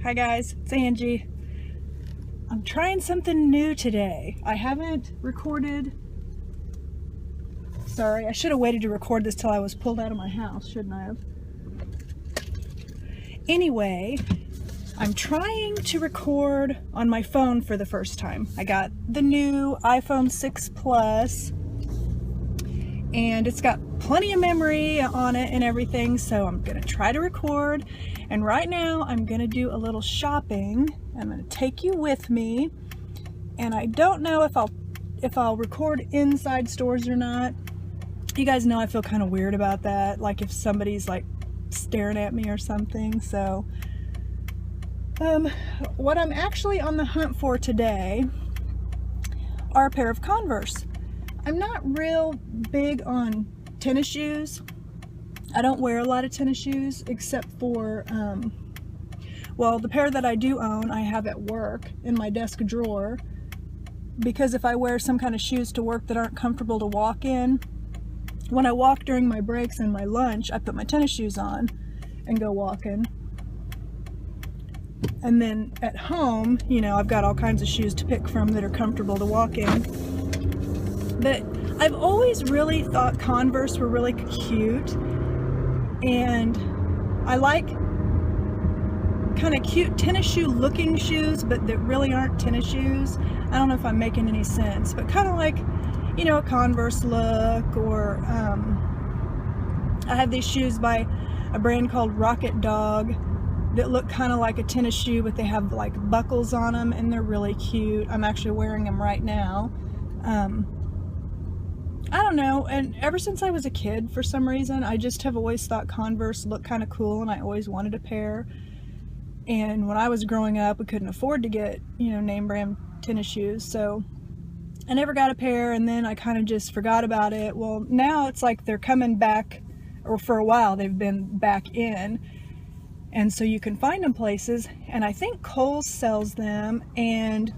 Hi guys, it's Angie. I'm trying something new today. I haven't recorded. Sorry, I should have waited to record this till I was pulled out of my house, shouldn't I have? Anyway, I'm trying to record on my phone for the first time. I got the new iPhone 6 Plus and it's got plenty of memory on it and everything, so I'm gonna try to record. And right now I'm gonna do a little shopping. I'm gonna take you with me, and I don't know if I'll record inside stores or not. You guys know I feel kind of weird about that, like if somebody's like staring at me or something. So what I'm actually on the hunt for today are a pair of Converse. I'm not real big on tennis shoes. I don't wear a lot of tennis shoes except for, well, the pair that I do own, I have at work in my desk drawer, because if I wear some kind of shoes to work that aren't comfortable to walk in, when I walk during my breaks and my lunch, I put my tennis shoes on and go walking. And then at home, you know, I've got all kinds of shoes to pick from that are comfortable to walk in. But I've always really thought Converse were really cute, and I like kind of cute tennis shoe looking shoes, but that really aren't tennis shoes. I don't know if I'm making any sense, but kind of like, you know, a Converse look. Or I have these shoes by a brand called Rocket Dog that look kind of like a tennis shoe, but they have like buckles on them and they're really cute. I'm actually wearing them right now. I don't know, and ever since I was a kid, for some reason, I just have always thought Converse looked kind of cool, and I always wanted a pair. And when I was growing up, we couldn't afford to get, you know, name brand tennis shoes, so I never got a pair, and then I kind of just forgot about it. Well, now it's like they're coming back, or for a while they've been back in, and so you can find them places, and I think Kohl's sells them, and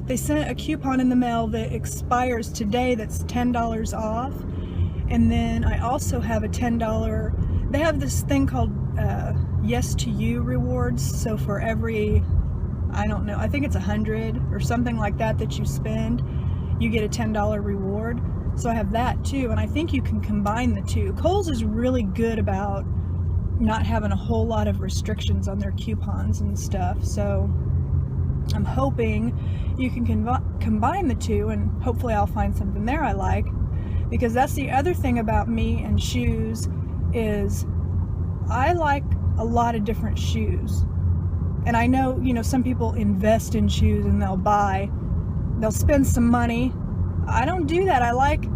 they sent a coupon in the mail that expires today that's $10 off. And then I also have a $10, they have this thing called Yes to You rewards. So for every, I don't know, I think it's 100 or something like that you spend, you get a $10 reward. So I have that too, and I think you can combine the two. Kohl's is really good about not having a whole lot of restrictions on their coupons and stuff. So I'm hoping you can combine the two, and hopefully I'll find something there I like, because that's the other thing about me and shoes is I like a lot of different shoes. And I know, you know, some people invest in shoes and they'll spend some money. I don't do that. I like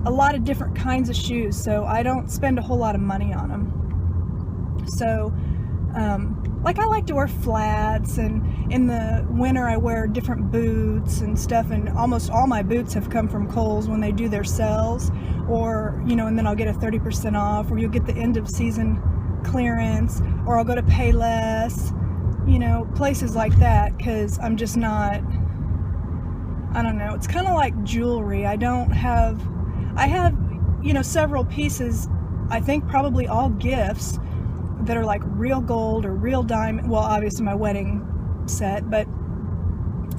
a lot of different kinds of shoes, so I don't spend a whole lot of money on them. So like I like to wear flats, and in the winter I wear different boots and stuff, and almost all my boots have come from Kohl's when they do their sales, or, you know, and then I'll get a 30% off, or you'll get the end of season clearance, or I'll go to Payless, you know, places like that, because I'm just not, I don't know, it's kind of like jewelry. I have, you know, several pieces, I think probably all gifts, that are like real gold or real diamond, well, obviously my wedding set, but,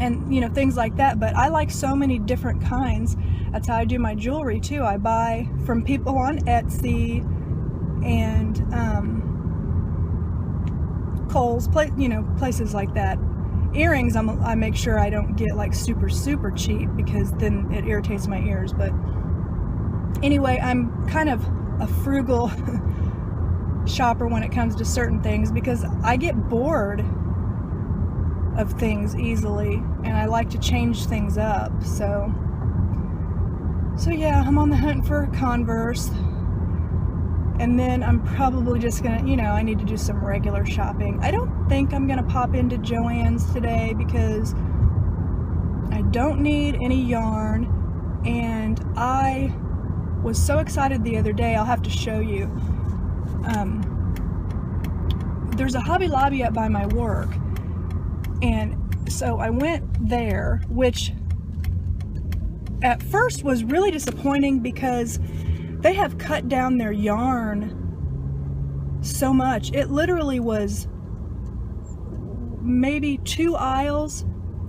and, you know, things like that. But I like so many different kinds. That's how I do my jewelry too. I buy from people on Etsy and Kohl's, you know, places like that. Earrings, I make sure I don't get like super cheap, because then it irritates my ears. But anyway, I'm kind of a frugal shopper when it comes to certain things, because I get bored of things easily, and I like to change things up. So yeah, I'm on the hunt for Converse, and then I'm probably just gonna, you know, I need to do some regular shopping. I don't think I'm gonna pop into Joann's today, because I don't need any yarn, and I was so excited the other day. I'll have to show you. There's a Hobby Lobby up by my work, and so I went there, which at first was really disappointing because they have cut down their yarn so much. It literally was maybe 2 aisles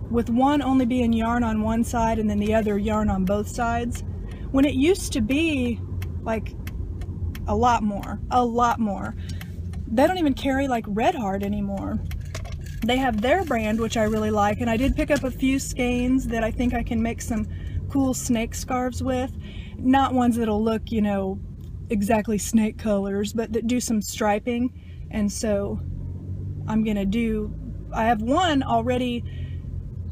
with one only being yarn on one side and then the other yarn on both sides, when it used to be like a lot more. They don't even carry like Red Heart anymore. They have their brand, which I really like, and I did pick up a few skeins that I think I can make some cool snake scarves with. Not ones that'll look, you know, exactly snake colors, but that do some striping. And so I have one already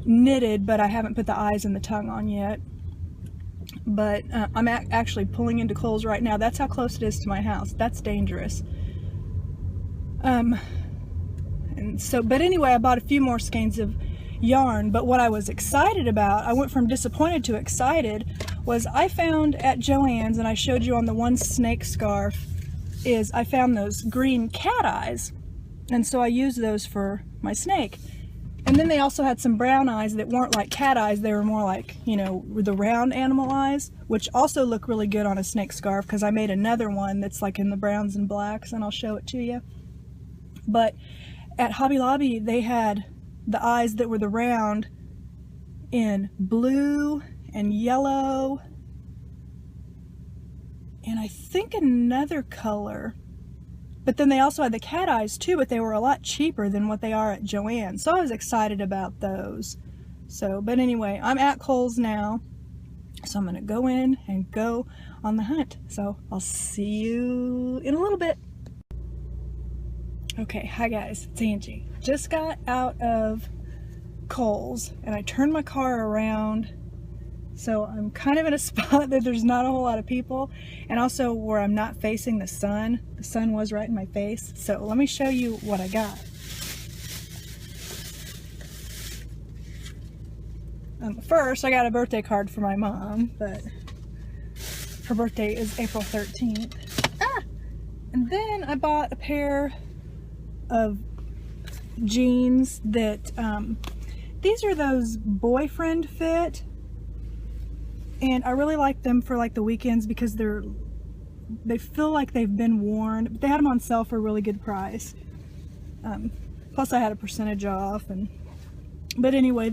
knitted, but I haven't put the eyes and the tongue on yet. But I'm actually pulling into Kohl's right now. That's how close it is to my house. That's dangerous. And so, but anyway, I bought a few more skeins of yarn. But what I was excited about, I went from disappointed to excited, was I found at Joann's, and I showed you on the one snake scarf, is I found those green cat eyes. And so I used those for my snake. And then they also had some brown eyes that weren't like cat eyes. They were more like, you know, the round animal eyes, which also look really good on a snake scarf, because I made another one that's like in the browns and blacks, and I'll show it to you. But at Hobby Lobby, they had the eyes that were the round in blue and yellow, and I think another color. But then they also had the cat eyes too, but they were a lot cheaper than what they are at Joann's. So I was excited about those. So, but anyway, I'm at Kohl's now. So I'm gonna go in and go on the hunt. So I'll see you in a little bit. Okay, hi guys, it's Angie. Just got out of Kohl's and I turned my car around. So I'm kind of in a spot that there's not a whole lot of people, and also where I'm not facing the sun. The sun was right in my face. So let me show you what I got. First, I got a birthday card for my mom, but her birthday is April 13th. And then I bought a pair of jeans that, these are those boyfriend fit. And I really like them for like the weekends because they feel like they've been worn. They had them on sale for a really good price. Plus I had a percentage off. But anyway,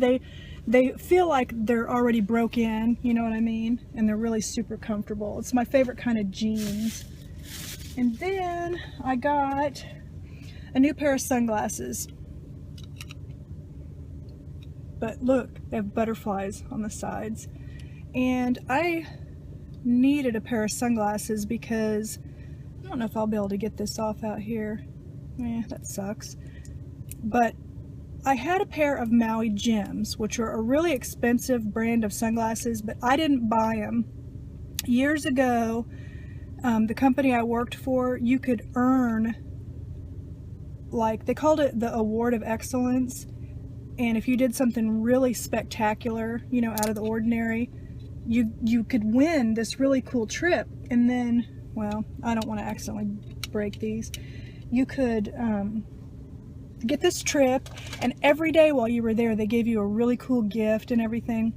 they feel like they're already broke in, you know what I mean? And they're really super comfortable. It's my favorite kind of jeans. And then I got a new pair of sunglasses. But look, they have butterflies on the sides. And I needed a pair of sunglasses because I don't know if I'll be able to get this off out here. That sucks. But I had a pair of Maui Jims, which are a really expensive brand of sunglasses, but I didn't buy them. Years ago, the company I worked for, you could earn, like, they called it the Award of Excellence. And if you did something really spectacular, you know, out of the ordinary, you could win this really cool trip. And then, well, I don't want to accidentally break these. You could get this trip, and every day while you were there, they gave you a really cool gift and everything.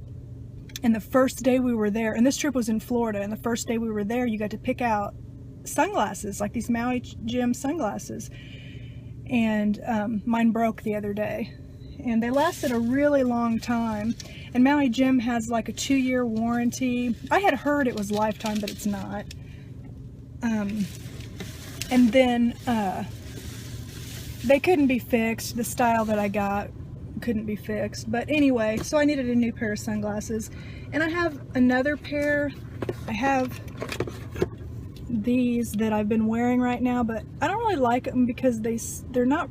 And the first day we were there, and this trip was in Florida, and the first day we were there, you got to pick out sunglasses, like these Maui Jim sunglasses. And mine broke the other day. And they lasted a really long time. And Maui Jim has like a 2-year warranty. I had heard it was lifetime, but it's not. And then they couldn't be fixed. The style that I got couldn't be fixed. But anyway, so I needed a new pair of sunglasses. And I have another pair. I have these that I've been wearing right now, but I don't really like them because they're not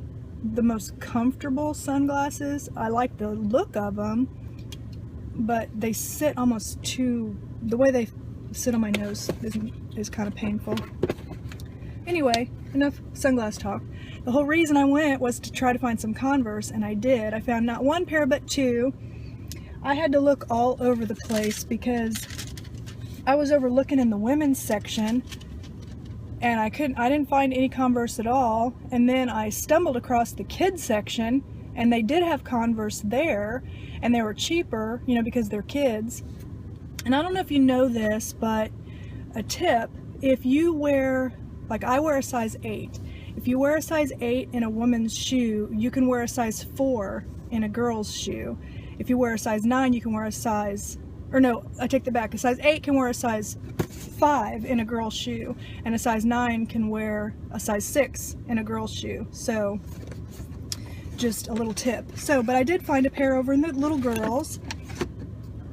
the most comfortable sunglasses. I like the look of them, but they sit almost the way they sit on my nose is kind of painful. Anyway, enough sunglass talk. The whole reason I went was to try to find some Converse, and I did. I found not one pair but two. I had to look all over the place because I was overlooking in the women's section, and I didn't find any Converse at all. And then I stumbled across the kids section, and they did have Converse there, and they were cheaper, you know, because they're kids. And I don't know if you know this, but a tip, if you wear, like I wear a size 8, If you wear a size 8 in a woman's shoe, you can wear a size 4 in a girl's shoe. If you wear a size 9, you can wear a size, or no, I take that back. A size 8 can wear a size 5 in a girl's shoe, and a size 9 can wear a size 6 in a girl's shoe. So just a little tip. So, but I did find a pair over in the little girls,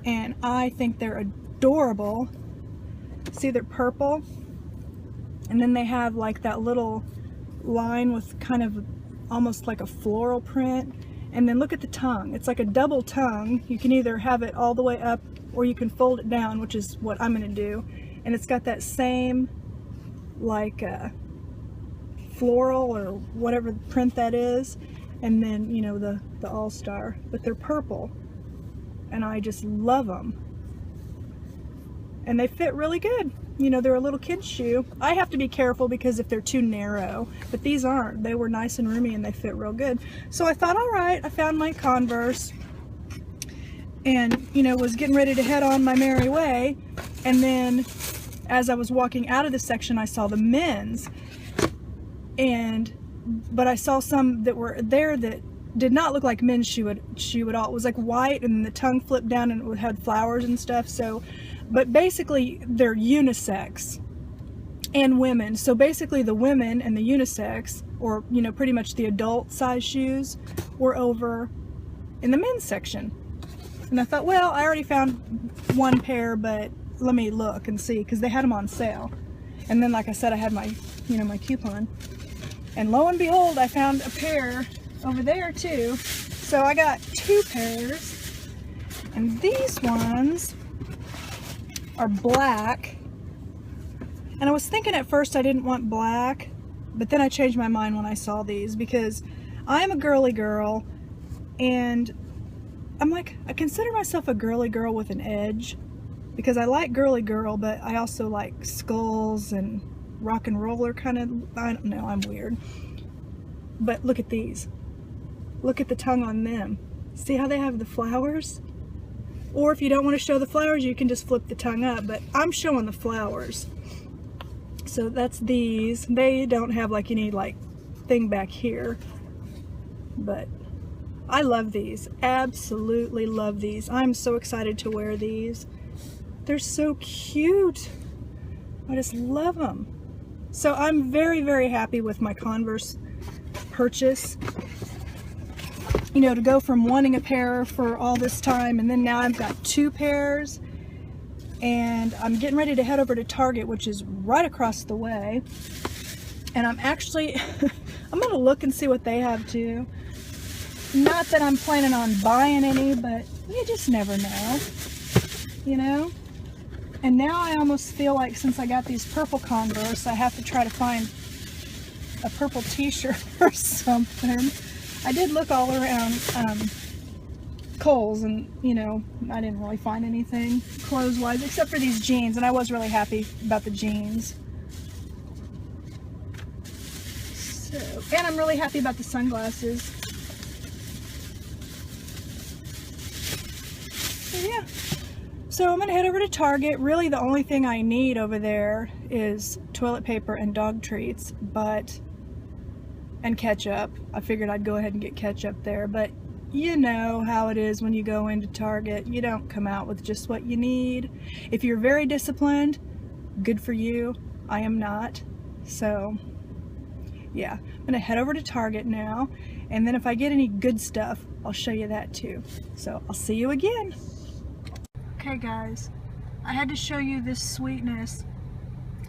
and I think they're adorable. See, they're purple, and then they have like that little line with kind of almost like a floral print. And then look at the tongue. It's like a double tongue. You can either have it all the way up or you can fold it down, which is what I'm gonna do. And it's got that same like floral or whatever print that is. And then, you know, the all-star, but they're purple. And I just love them. And they fit really good. You know, they're a little kid's shoe. I have to be careful because if they're too narrow, but these aren't. They were nice and roomy and they fit real good. So I thought, all right, I found my Converse and, you know, was getting ready to head on my merry way. And then as I was walking out of the section, I saw the men's. But I saw some that were there that did not look like men's shoe at all. It was like white and the tongue flipped down and it had flowers and stuff. So, but basically they're unisex and women. So basically the women and the unisex, or, you know, pretty much the adult size shoes, were over in the men's section. And I thought, well, I already found one pair, but let me look and see, because they had them on sale. And then, like I said, I had my, you know, my coupon. And lo and behold, I found a pair over there too. So I got 2 pairs. And these ones are black. And I was thinking at first I didn't want black, but then I changed my mind when I saw these, because I'm a girly girl, and I'm like, I consider myself a girly girl with an edge, because I like girly girl, but I also like skulls and rock and roller kind of, I don't know, I'm weird. But look at these. Look at the tongue on them. See how they have the flowers? Or if you don't want to show the flowers, you can just flip the tongue up, but I'm showing the flowers. So that's these. They don't have like any like thing back here, but I love these. Absolutely love these. I'm so excited to wear these. They're so cute. I just love them. So I'm very, very happy with my Converse purchase. You know, to go from wanting a pair for all this time, and then now I've got 2 pairs, and I'm getting ready to head over to Target, which is right across the way. And I'm actually, I'm gonna look and see what they have too. Not that I'm planning on buying any, but you just never know, you know? And now I almost feel like, since I got these purple Converse, I have to try to find a purple t-shirt or something. I did look all around Kohl's, and, you know, I didn't really find anything clothes-wise except for these jeans, and I was really happy about the jeans. So, and I'm really happy about the sunglasses. So yeah. So I'm gonna head over to Target. Really the only thing I need over there is toilet paper and dog treats, and ketchup. I figured I'd go ahead and get ketchup there, but you know how it is when you go into Target. You don't come out with just what you need. If you're very disciplined, good for you. I am not. So yeah, I'm gonna head over to Target now, and then if I get any good stuff, I'll show you that too. So I'll see you again. Okay guys, I had to show you this sweetness.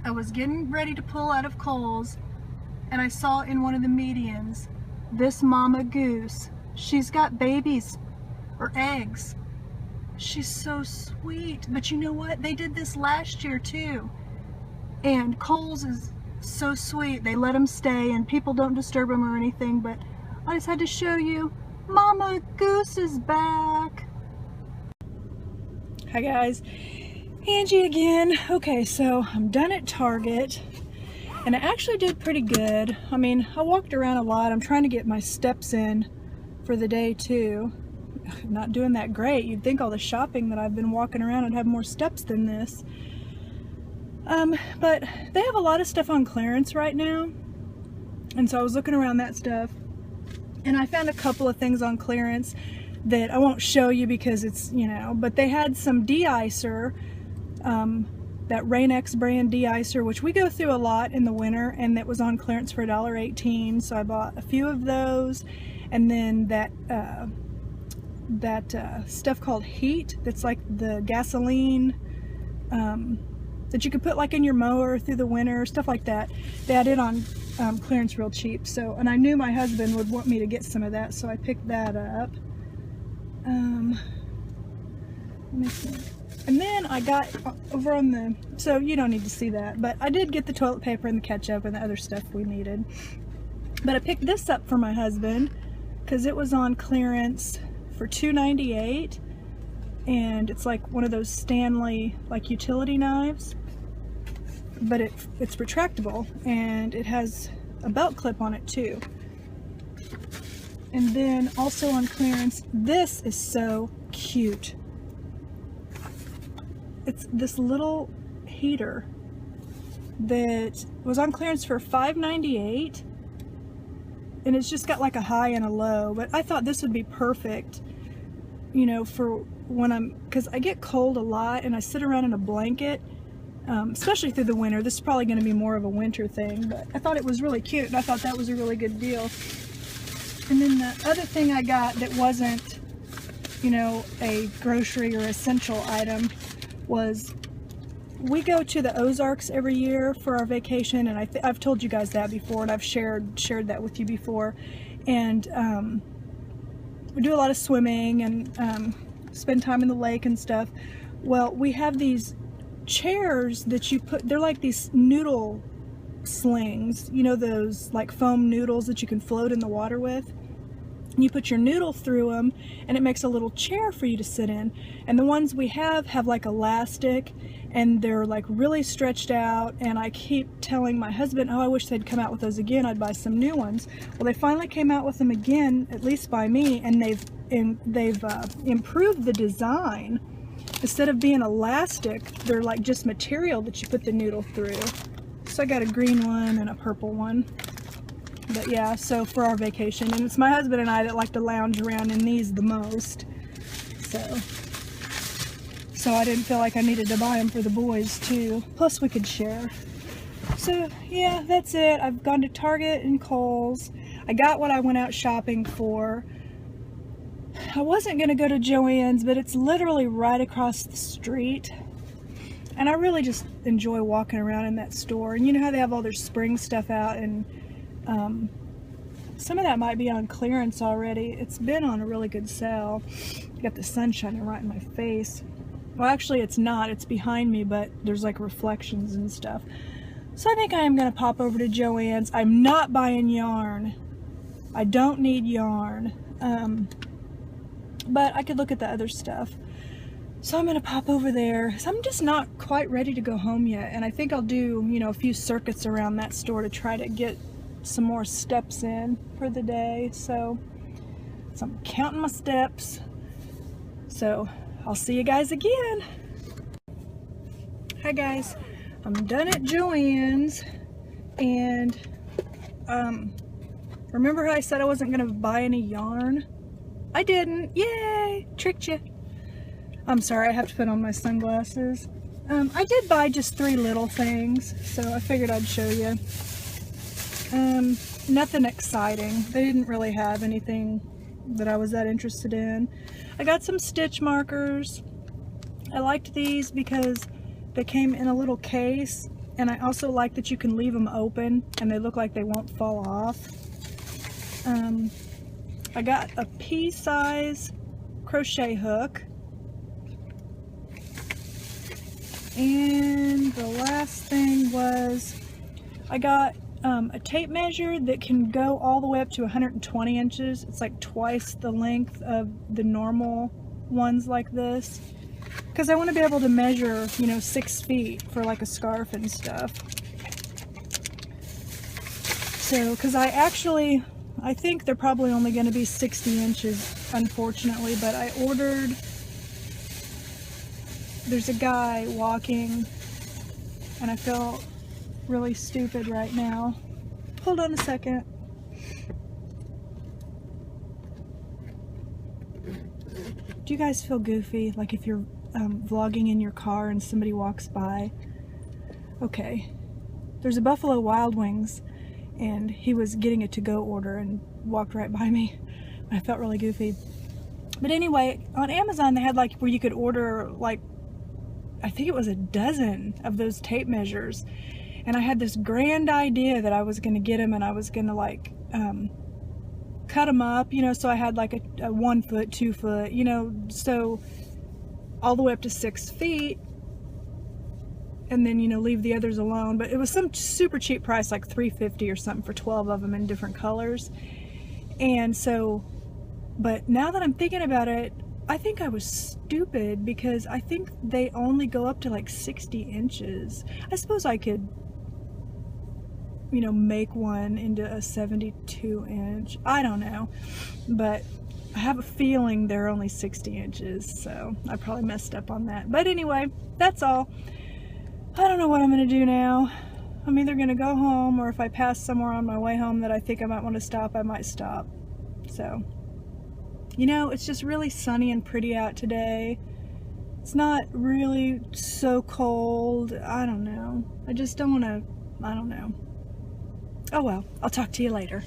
I was getting ready to pull out of Kohl's, and I saw in one of the medians this mama goose. She's got babies, or eggs. She's so sweet. But you know what? They did this last year too. And Kohl's is so sweet. They let them stay and people don't disturb them or anything, but I just had to show you. Mama Goose is back. Hi guys, Angie again. Okay, so I'm done at Target, and I actually did pretty good. I mean, I walked around a lot. I'm trying to get my steps in for the day too. I'm not doing that great. You'd think all the shopping that I've been walking around would have more steps than this. But they have a lot of stuff on clearance right now. And so I was looking around that stuff, and I found a couple of things on clearance that I won't show you because it's, you know, but they had some de-icer, that Rain-X brand de-icer, which we go through a lot in the winter, and that was on clearance for $1.18. So I bought a few of those, and then that stuff called Heat, that's like the gasoline that you could put like in your mower through the winter, stuff like that. They had it on clearance real cheap. So, and I knew my husband would want me to get some of that, so I picked that up. Let me see. And then I got over on the, so you don't need to see that, but I did get the toilet paper and the ketchup and the other stuff we needed. But I picked this up for my husband because it was on clearance for $2.98, and it's like one of those Stanley like utility knives, but it's retractable, and it has a belt clip on it too. And then also on clearance, this is so cute. It's this little heater that was on clearance for $5.98, and it's just got like a high and a low, but I thought this would be perfect, you know, for when because I get cold a lot and I sit around in a blanket, especially through the winter. This is probably going to be more of a winter thing, but I thought it was really cute, and I thought that was a really good deal. And then the other thing I got that wasn't, you know, a grocery or essential item was, we go to the Ozarks every year for our vacation, and I've told you guys that before, and I've shared that with you before. And we do a lot of swimming and spend time in the lake and stuff. Well, we have these chairs that you put, they're like these noodle slings, you know, those like foam noodles that you can float in the water with. You put your noodle through them, and it makes a little chair for you to sit in. And the ones we have like elastic, and they're like really stretched out, and I keep telling my husband, oh, I wish they'd come out with those again, I'd buy some new ones. Well, they finally came out with them again, at least by me, and they've improved the design. Instead of being elastic, they're like just material that you put the noodle through. So I got a green one and a purple one. But yeah, so for our vacation, and it's my husband and I that like to lounge around in these the most. So I didn't feel like I needed to buy them for the boys too. Plus we could share. So yeah, that's it. I've gone to Target and Kohl's. I got what I went out shopping for. I wasn't going to go to Joann's, but it's literally right across the street. And I really just enjoy walking around in that store. And you know how they have all their spring stuff out, and some of that might be on clearance already. It's been on a really good sale. Got the sun shining right in my face. Well, actually it's not, it's behind me, but there's like reflections and stuff. So I think I am going to pop over to Joann's. I'm not buying yarn. I don't need yarn. But I could look at the other stuff. So I'm going to pop over there. So I'm just not quite ready to go home yet. And I think I'll do, you know, a few circuits around that store to try to get some more steps in for the day. So I'm counting my steps. So I'll see you guys again. Hi guys, I'm done at Joann's, and remember how I said I wasn't gonna buy any yarn? I didn't. Yay! Tricked you. I'm sorry, I have to put on my sunglasses. I did buy just 3 little things, so I figured I'd show you. Nothing exciting. They didn't really have anything that I was that interested in. I got some stitch markers. I liked these because they came in a little case, and I also like that you can leave them open and they look like they won't fall off. I got a pea-size crochet hook, and the last thing was I got a tape measure that can go all the way up to 120 inches. It's like twice the length of the normal ones like this, because I want to be able to measure, you know, 6 feet for like a scarf and stuff. So, because I think they're probably only going to be 60 inches, unfortunately, but I ordered, there's a guy walking, and I feel really stupid right now. Hold on a second. Do you guys feel goofy? Like if you're vlogging in your car and somebody walks by? Okay. There's a Buffalo Wild Wings and he was getting a to-go order and walked right by me. I felt really goofy. But anyway, on Amazon they had like where you could order like, I think it was a dozen of those tape measures. And I had this grand idea that I was going to get them and I was going to like cut them up, you know, so I had like a 1 foot, 2 foot, you know, so all the way up to 6 feet, and then, you know, leave the others alone. But it was some super cheap price, like $3.50 or something for 12 of them in different colors. And so, but now that I'm thinking about it, I think I was stupid because I think they only go up to like 60 inches. I suppose I could, you know, make one into a 72 inch. I don't know, but I have a feeling they're only 60 inches, so I probably messed up on that. But anyway, that's all. I don't know what I'm gonna do now. I'm either gonna go home, or if I pass somewhere on my way home that I think I might want to stop, I might stop. So, you know, it's just really sunny and pretty out today. It's not really so cold. I don't know. I just don't want to, I don't know. Oh well, I'll talk to you later.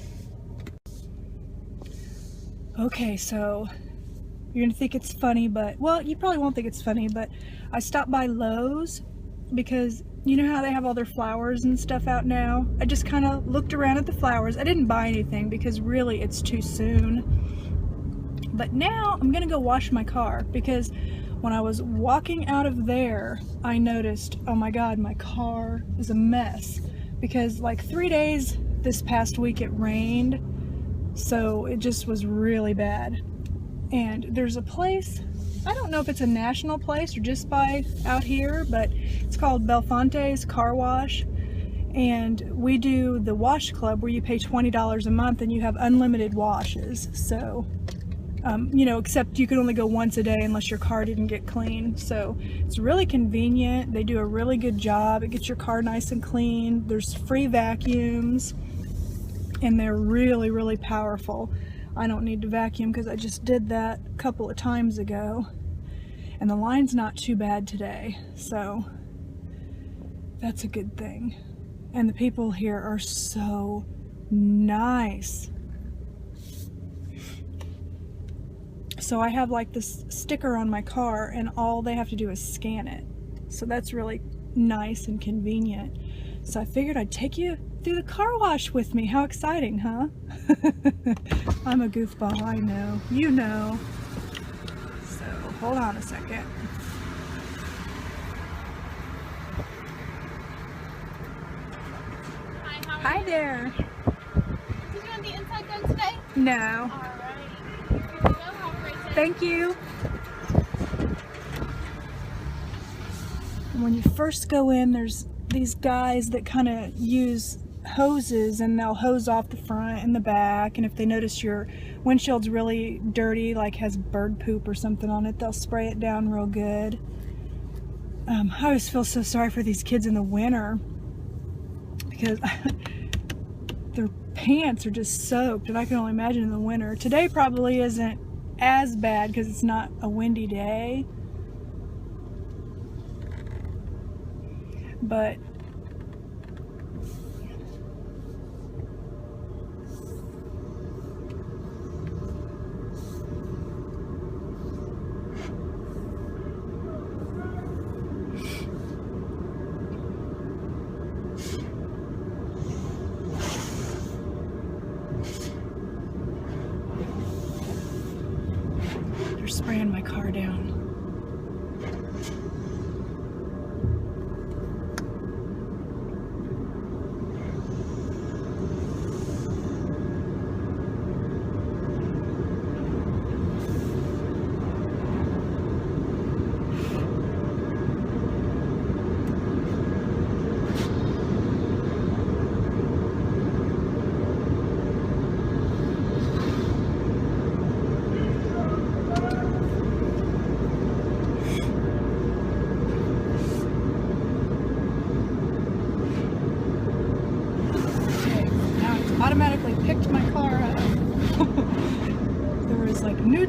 Okay, so you're gonna think it's funny, but, well, you probably won't think it's funny, but I stopped by Lowe's because you know how they have all their flowers and stuff out now? I just kind of looked around at the flowers. I didn't buy anything because really it's too soon. But now I'm gonna go wash my car because when I was walking out of there, I noticed, oh my God, my car is a mess. Because like 3 days this past week it rained, so it just was really bad. And there's a place, I don't know if it's a national place or just by out here, but it's called Belfonte's Car Wash. And we do the wash club where you pay $20 a month and you have unlimited washes. So, you know, except you can only go once a day unless your car didn't get clean. So it's really convenient. They do a really good job. It gets your car nice and clean. There's free vacuums and they're really, really powerful. I don't need to vacuum because I just did that a couple of times ago. And the line's not too bad today. So that's a good thing. And the people here are so nice. So I have like this sticker on my car and all they have to do is scan it. So that's really nice and convenient. So I figured I'd take you through the car wash with me. How exciting, huh? I'm a goofball, I know. You know. So hold on a second. Hi, how are Hi you? there. Did you want the inside done today? No. Alright. Here we go. Have a great day. Thank you. When you first go in, there's these guys that kind of use hoses and they'll hose off the front and the back, and if they notice your windshield's really dirty, like has bird poop or something on it, they'll spray it down real good. I always feel so sorry for these kids in the winter because their pants are just soaked, and I can only imagine in the winter. Today probably isn't as bad because it's not a windy day, but they're spraying my car down.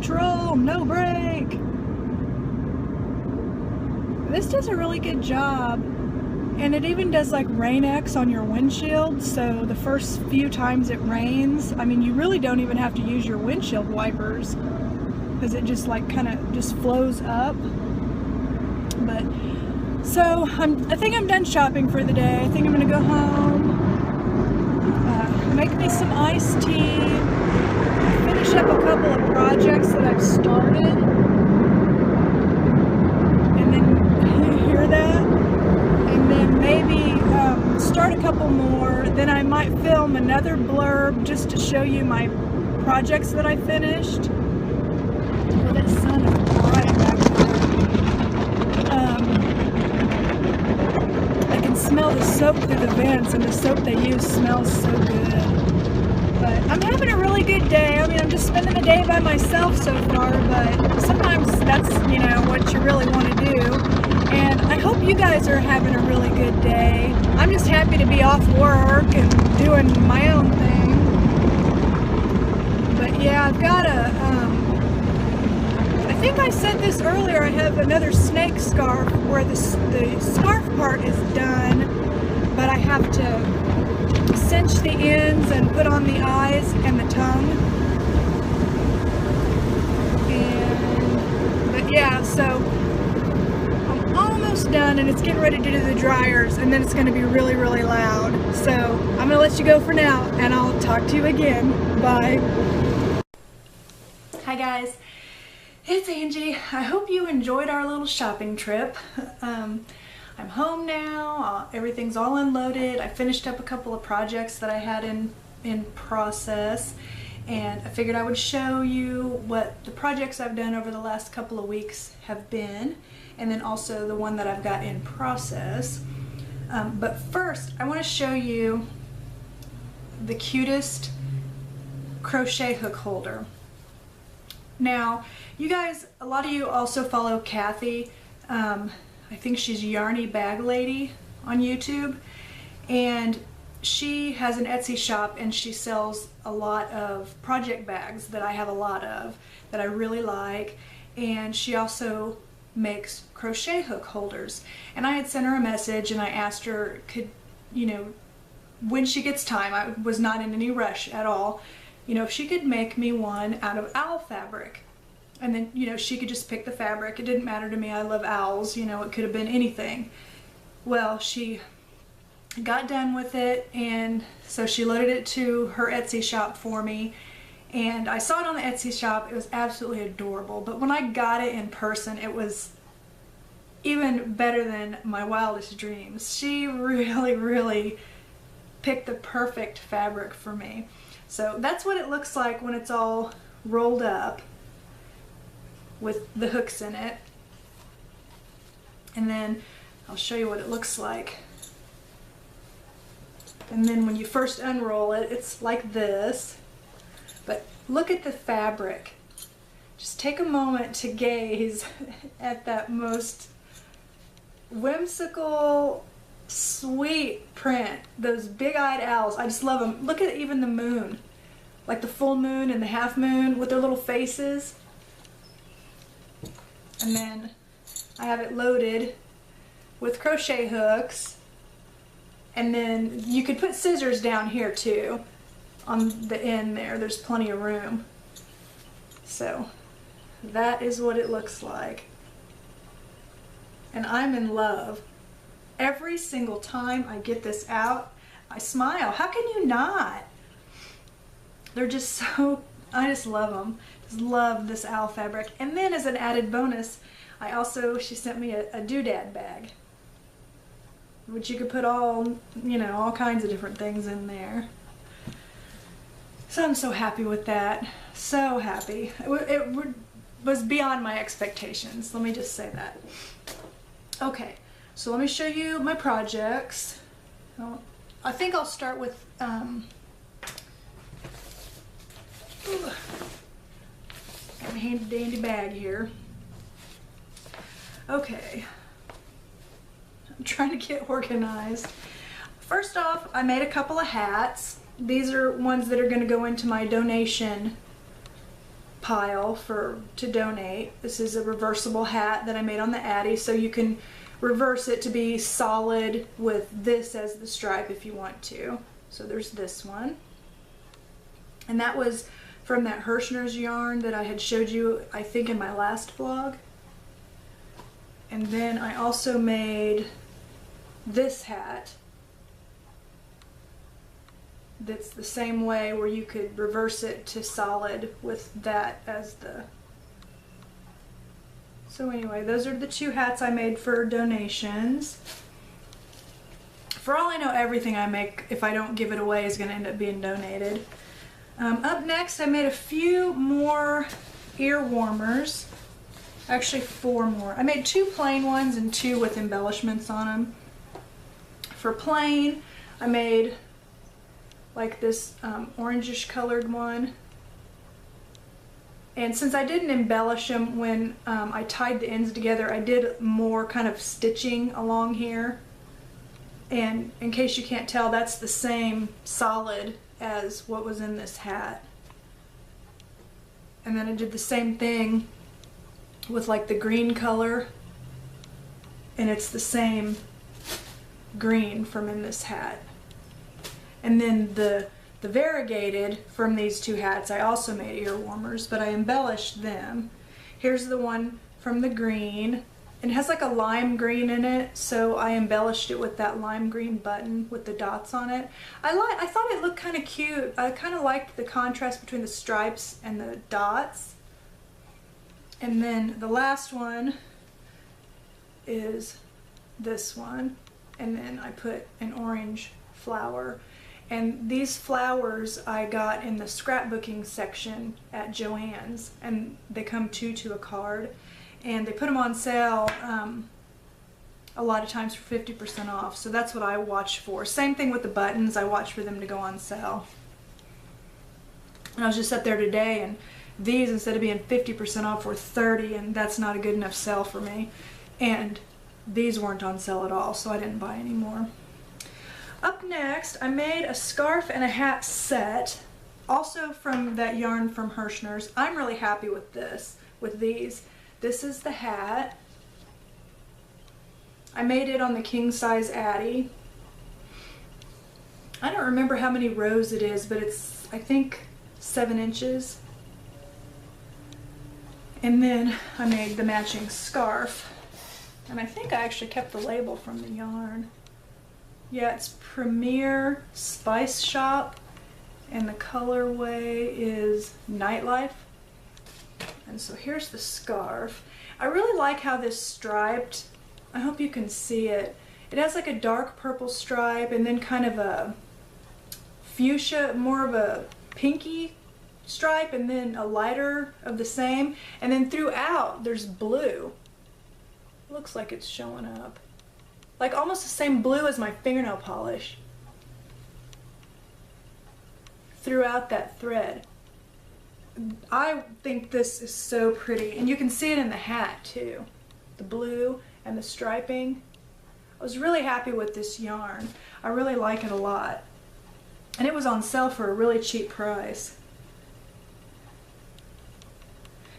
neutral, no brake. This does a really good job. And it even does like Rain-X on your windshield, so the first few times it rains, I mean, you really don't even have to use your windshield wipers because it just like kind of just flows up. But so I think I'm done shopping for the day. I think I'm gonna go home, make me some iced tea, finish up a couple of projects that I've started, and then you hear that? And then maybe start a couple more. Then I might film another blurb just to show you my projects that I finished. Oh, that sun is bright back there. I can smell the soap through the vents, and the soap they use smells so good. But I'm having a really good day. I mean, I'm just spending the day by myself so far, but sometimes that's, you know, what you really want to do. And I hope you guys are having a really good day. I'm just happy to be off work and doing my own thing. But yeah, I've got I think I said this earlier, I have another snake scarf where the scarf part is done, but I have to cinch the ends and put on the eyes and the tongue. But yeah, so I'm almost done, and it's getting ready to do the dryers, and then it's going to be really, really loud. So I'm going to let you go for now, and I'll talk to you again. Bye. Hi guys, it's Angie. I hope you enjoyed our little shopping trip. I'm home now, everything's all unloaded. I finished up a couple of projects that I had in process, and I figured I would show you what the projects I've done over the last couple of weeks have been, and then also the one that I've got in process. But first, I want to show you the cutest crochet hook holder. Now, you guys, a lot of you also follow Kathy. I think she's Yarny Bag Lady on YouTube, and she has an Etsy shop, and she sells a lot of project bags that I have a lot of that I really like, and she also makes crochet hook holders. And I had sent her a message and I asked her, when she gets time, I was not in any rush at all, if she could make me one out of owl fabric. And then, she could just pick the fabric. It didn't matter to me. I love owls. It could have been anything. Well, she got done with it, and so she loaded it to her Etsy shop for me. And I saw it on the Etsy shop. It was absolutely adorable. But when I got it in person, it was even better than my wildest dreams. She really, really picked the perfect fabric for me. So that's what it looks like when it's all rolled up with the hooks in it. And then I'll show you what it looks like. And then when you first unroll it, it's like this. But look at the fabric. Just take a moment to gaze at that most whimsical, sweet print. Those big-eyed owls. I just love them. Look at even the moon. Like the full moon and the half moon with their little faces. And then I have it loaded with crochet hooks. And then you could put scissors down here too. On the end there, there's plenty of room. So that is what it looks like. And I'm in love. Every single time I get this out, I smile. How can you not? They're just so, I just love them. Just love this owl fabric. And then as an added bonus, she sent me a doodad bag, which you could put all kinds of different things in there. So I'm so happy with that. So happy. It was beyond my expectations. Let me just say that. Okay, so let me show you my projects. I think I'll start with got my handy dandy bag here. Okay, I'm trying to get organized. First off, I made a couple of hats. These are ones that are going to go into my donation pile to donate. This is a reversible hat that I made on the Addy, so you can reverse it to be solid with this as the stripe if you want to. So there's this one. And that was from that Hirschner's yarn that I had showed you, I think, in my last vlog. And then I also made this hat that's the same way, where you could reverse it to solid with that as the... So anyway, those are the two hats I made for donations. For all I know, everything I make, if I don't give it away, is going to end up being donated. Up next, I made a few more ear warmers. Actually, 4 more. I made 2 plain ones and 2 with embellishments on them. For plain, I made like this orangish colored one. And since I didn't embellish them when I tied the ends together, I did more kind of stitching along here. And in case you can't tell, that's the same solid as what was in this hat. And then I did the same thing with like the green color, and it's the same green from in this hat. And then the variegated from these 2 hats, I also made ear warmers, but I embellished them. Here's the one from the green, and it has like a lime green in it, so I embellished it with that lime green button with the dots on it. I thought it looked kind of cute. I kind of liked the contrast between the stripes and the dots. And then the last one is this one, and then I put an orange flower. And these flowers I got in the scrapbooking section at Joann's, and they come 2 to a card, and they put them on sale a lot of times for 50% off, so that's what I watch for. Same thing with the buttons, I watch for them to go on sale. And I was just up there today, and these, instead of being 50% off, were 30%, and that's not a good enough sale for me. And these weren't on sale at all, so I didn't buy any more. Up next, I made a scarf and a hat set, also from that yarn from Hirschner's. I'm really happy with these. This is the hat. I made it on the king size Addy. I don't remember how many rows it is, but it's, I think, 7 inches. And then I made the matching scarf. And I think I actually kept the label from the yarn. Yeah, it's Premier Spice Shop, and the colorway is Nightlife. And so here's the scarf. I really like how this striped. I hope you can see it. It has like a dark purple stripe, and then kind of a fuchsia, more of a pinky stripe, and then a lighter of the same. And then throughout there's blue. Looks like it's showing up. Like almost the same blue as my fingernail polish throughout that thread. I think this is so pretty, and you can see it in the hat too. The blue and the striping. I was really happy with this yarn. I really like it a lot. And it was on sale for a really cheap price.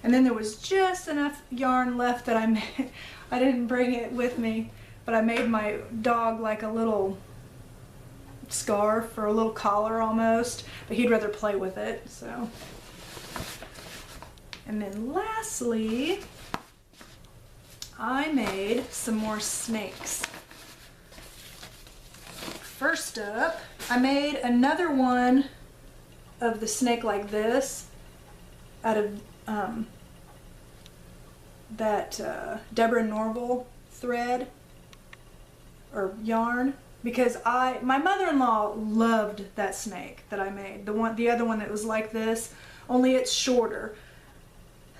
And then there was just enough yarn left that I made. I didn't bring it with me, but I made my dog like a little scarf or a little collar almost, but he'd rather play with it, so. And then lastly, I made some more snakes. First up, I made another one of the snake like this out of that Deborah Norville thread or yarn, because my mother-in-law loved that snake that I made, the other one that was like this, only it's shorter.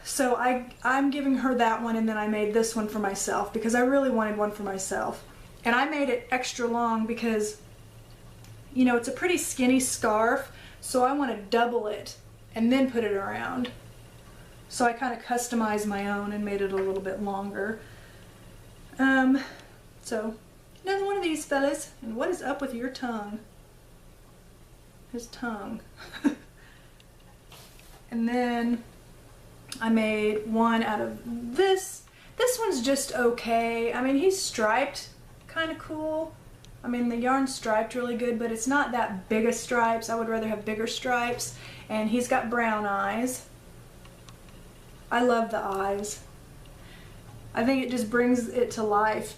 So I'm giving her that one, and then I made this one for myself because I really wanted one for myself. And I made it extra long because, you know, it's a pretty skinny scarf, so I want to double it and then put it around. So I kind of customized my own and made it a little bit longer. So another one of these fellas. And what is up with your tongue? His tongue. And then I made one out of this. This one's just okay. I mean, he's striped, kind of cool. I mean, the yarn's striped really good, but it's not that big of stripes. I would rather have bigger stripes. And he's got brown eyes. I love the eyes. I think it just brings it to life.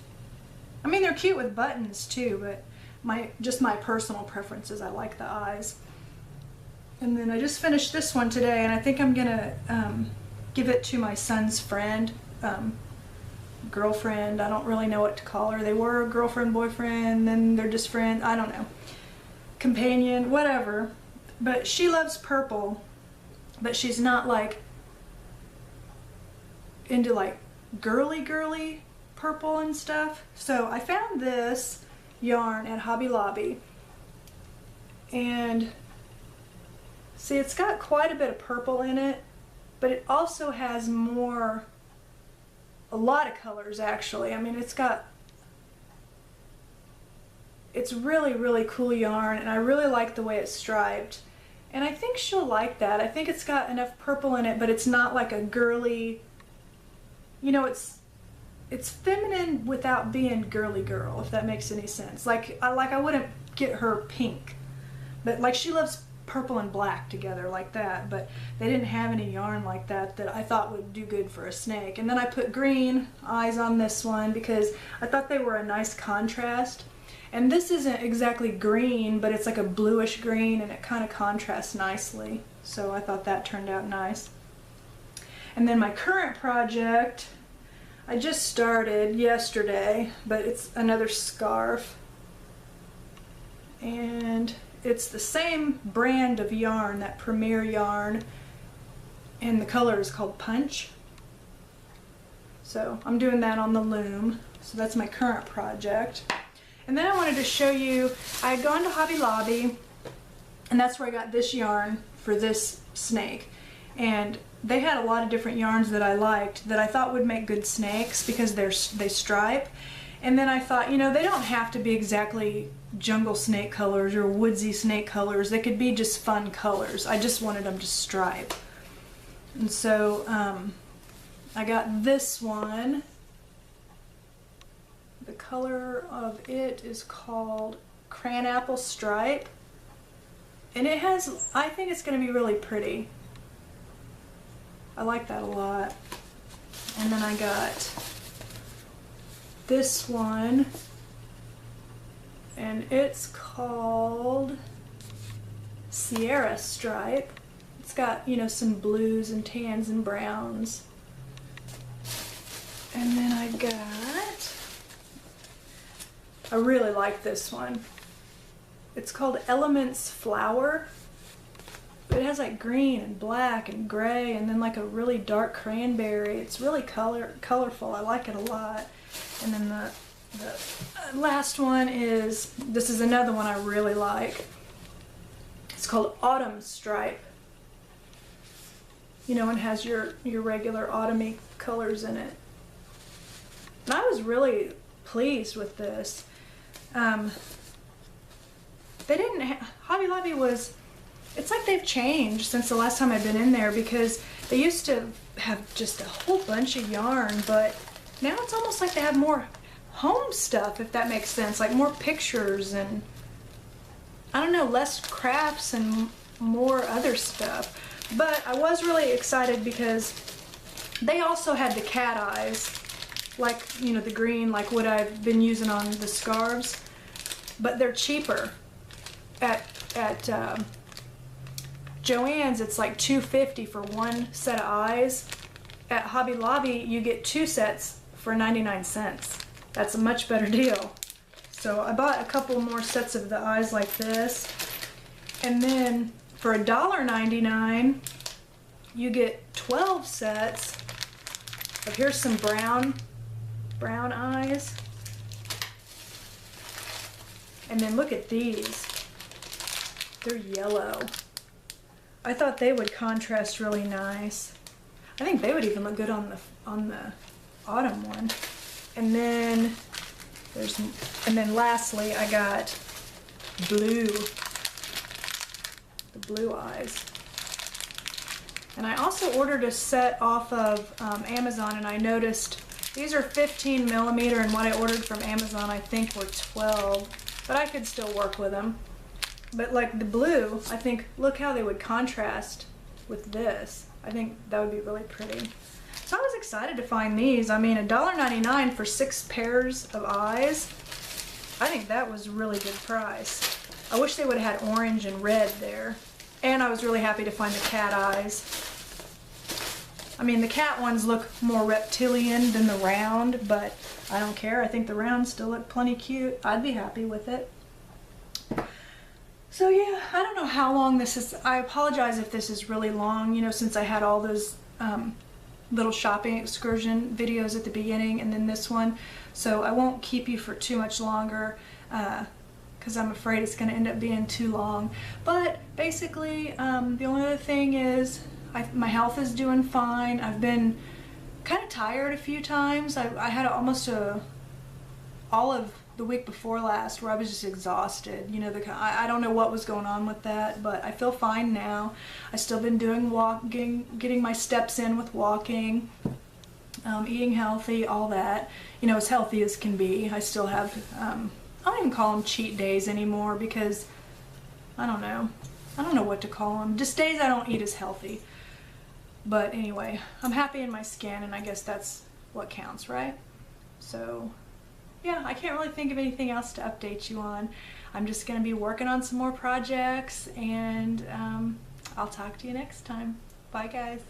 I mean, they're cute with buttons too, but just my personal preferences, I like the eyes. And then I just finished this one today, and I think I'm gonna give it to my son's friend, girlfriend. I don't really know what to call her. They were girlfriend, boyfriend, then they're just friends. I don't know. Companion, whatever. But she loves purple, but she's not like into like girly purple and stuff. So I found this yarn at Hobby Lobby, and see, it's got quite a bit of purple in it, but it also has a lot of colors actually. I mean, it's really cool yarn, and I really like the way it's striped. And I think she'll like that. I think it's got enough purple in it, but it's not like a girly, you know, it's feminine without being girly girl, if that makes any sense. Like I wouldn't get her pink, but like she loves purple and black together like that, but they didn't have any yarn like that I thought would do good for a snake. And then I put green eyes on this one because I thought they were a nice contrast. And this isn't exactly green, but it's like a bluish green, and it kind of contrasts nicely. So I thought that turned out nice. And then my current project, I just started yesterday, but it's another scarf. And it's the same brand of yarn, that Premier yarn, and the color is called Punch. So I'm doing that on the loom. So that's my current project. And then I wanted to show you, I had gone to Hobby Lobby, and that's where I got this yarn for this snake. And they had a lot of different yarns that I liked that I thought would make good snakes because they stripe. And then I thought, you know, they don't have to be exactly jungle snake colors or woodsy snake colors. They could be just fun colors. I just wanted them to stripe. And so I got this one. The color of it is called Cranapple Stripe. And it has, I think it's going to be really pretty. I like that a lot. And then I got this one, and it's called Sierra Stripe. It's got, you know, some blues and tans and browns. And then I really like this one. It's called Elements Flower. It has like green and black and gray, and then like a really dark cranberry. It's really colorful. I like it a lot. And then the last one is, this is another one I really like. It's called Autumn Stripe. You know, and has your regular autumny colors in it. And I was really pleased with this. They didn't Hobby Lobby was, it's like they've changed since the last time I've been in there, because they used to have just a whole bunch of yarn, but now it's almost like they have more home stuff, if that makes sense, like more pictures and, I don't know, less crafts and more other stuff. But I was really excited because they also had the cat eyes, like, you know, the green, like what I've been using on the scarves, but they're cheaper. At Joann's, it's like $2.50 for one set of eyes. At Hobby Lobby, you get 2 sets for 99 cents. That's a much better deal. So I bought a couple more sets of the eyes like this, and then for $1.99 you get 12 sets of, here's some brown eyes, and then look at these. They're yellow. I thought they would contrast really nice. I think they would even look good on the autumn one. And then lastly I got blue. The blue eyes. And I also ordered a set off of Amazon, and I noticed these are 15 millimeter, and what I ordered from Amazon I think were 12, but I could still work with them. But like the blue, I think, look how they would contrast with this. I think that would be really pretty. So I was excited to find these. I mean, $1.99 for 6 pairs of eyes. I think that was a really good price. I wish they would have had orange and red there. And I was really happy to find the cat eyes. I mean, the cat ones look more reptilian than the round, but I don't care. I think the rounds still look plenty cute. I'd be happy with it. So yeah, I don't know how long this is. I apologize if this is really long, you know, since I had all those little shopping excursion videos at the beginning and then this one. So I won't keep you for too much longer because I'm afraid it's going to end up being too long. But basically, the only other thing is my health is doing fine. I've been kind of tired a few times. I had almost all of the week before last where I was just exhausted. You know, I don't know what was going on with that, but I feel fine now. I still been doing getting my steps in with walking, eating healthy, all that. You know, as healthy as can be. I still have, I don't even call them cheat days anymore because, I don't know what to call them. Just days I don't eat as healthy. But anyway, I'm happy in my skin, and I guess that's what counts, right? So yeah, I can't really think of anything else to update you on. I'm just going to be working on some more projects, and I'll talk to you next time. Bye, guys.